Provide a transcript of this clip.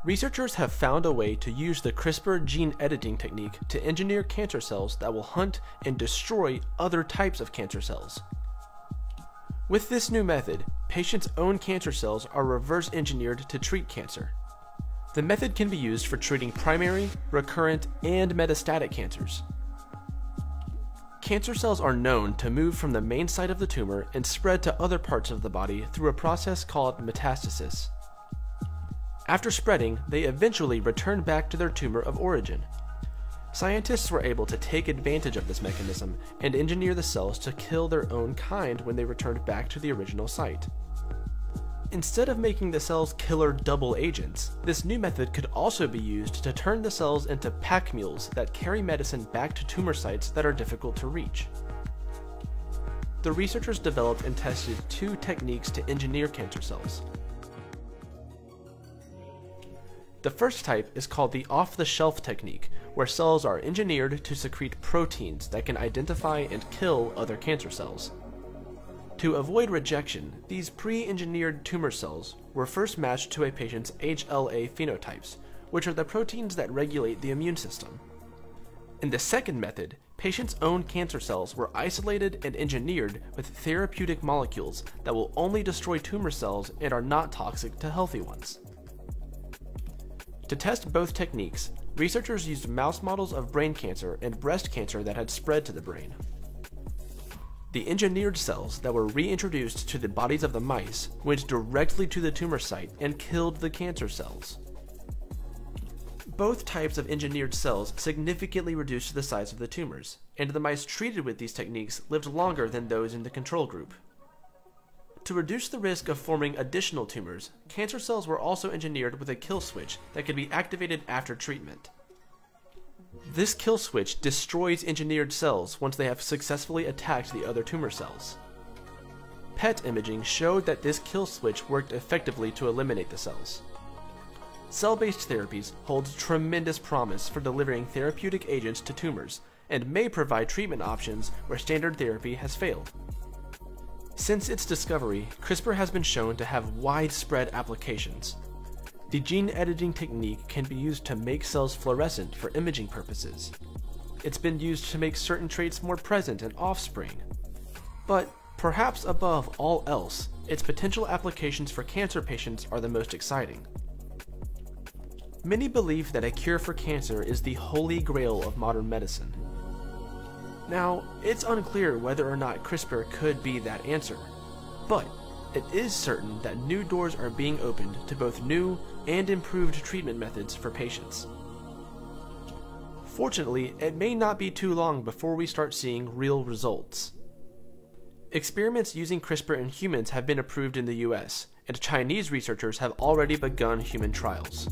Researchers have found a way to use the CRISPR gene editing technique to engineer cancer cells that will hunt and destroy other types of cancer cells. With this new method, patients' own cancer cells are reverse engineered to treat cancer. The method can be used for treating primary, recurrent, and metastatic cancers. Cancer cells are known to move from the main site of the tumor and spread to other parts of the body through a process called metastasis. After spreading, they eventually return back to their tumor of origin. Scientists were able to take advantage of this mechanism and engineer the cells to kill their own kind when they returned back to the original site. Instead of making the cells killer double agents, this new method could also be used to turn the cells into pack mules that carry medicine back to tumor sites that are difficult to reach. The researchers developed and tested two techniques to engineer cancer cells. The first type is called the off-the-shelf technique, where cells are engineered to secrete proteins that can identify and kill other cancer cells. To avoid rejection, these pre-engineered tumor cells were first matched to a patient's HLA phenotypes, which are the proteins that regulate the immune system. In the second method, patients' own cancer cells were isolated and engineered with therapeutic molecules that will only destroy tumor cells and are not toxic to healthy ones. To test both techniques, researchers used mouse models of brain cancer and breast cancer that had spread to the brain. The engineered cells that were reintroduced to the bodies of the mice went directly to the tumor site and killed the cancer cells. Both types of engineered cells significantly reduced the size of the tumors, and the mice treated with these techniques lived longer than those in the control group. To reduce the risk of forming additional tumors, cancer cells were also engineered with a kill switch that could be activated after treatment. This kill switch destroys engineered cells once they have successfully attacked the other tumor cells. PET imaging showed that this kill switch worked effectively to eliminate the cells. Cell-based therapies hold tremendous promise for delivering therapeutic agents to tumors and may provide treatment options where standard therapy has failed. Since its discovery, CRISPR has been shown to have widespread applications. The gene editing technique can be used to make cells fluorescent for imaging purposes. It's been used to make certain traits more present in offspring. But perhaps above all else, its potential applications for cancer patients are the most exciting. Many believe that a cure for cancer is the holy grail of modern medicine. Now, it's unclear whether or not CRISPR could be that answer, but it is certain that new doors are being opened to both new and improved treatment methods for patients. Fortunately, it may not be too long before we start seeing real results. Experiments using CRISPR in humans have been approved in the US, and Chinese researchers have already begun human trials.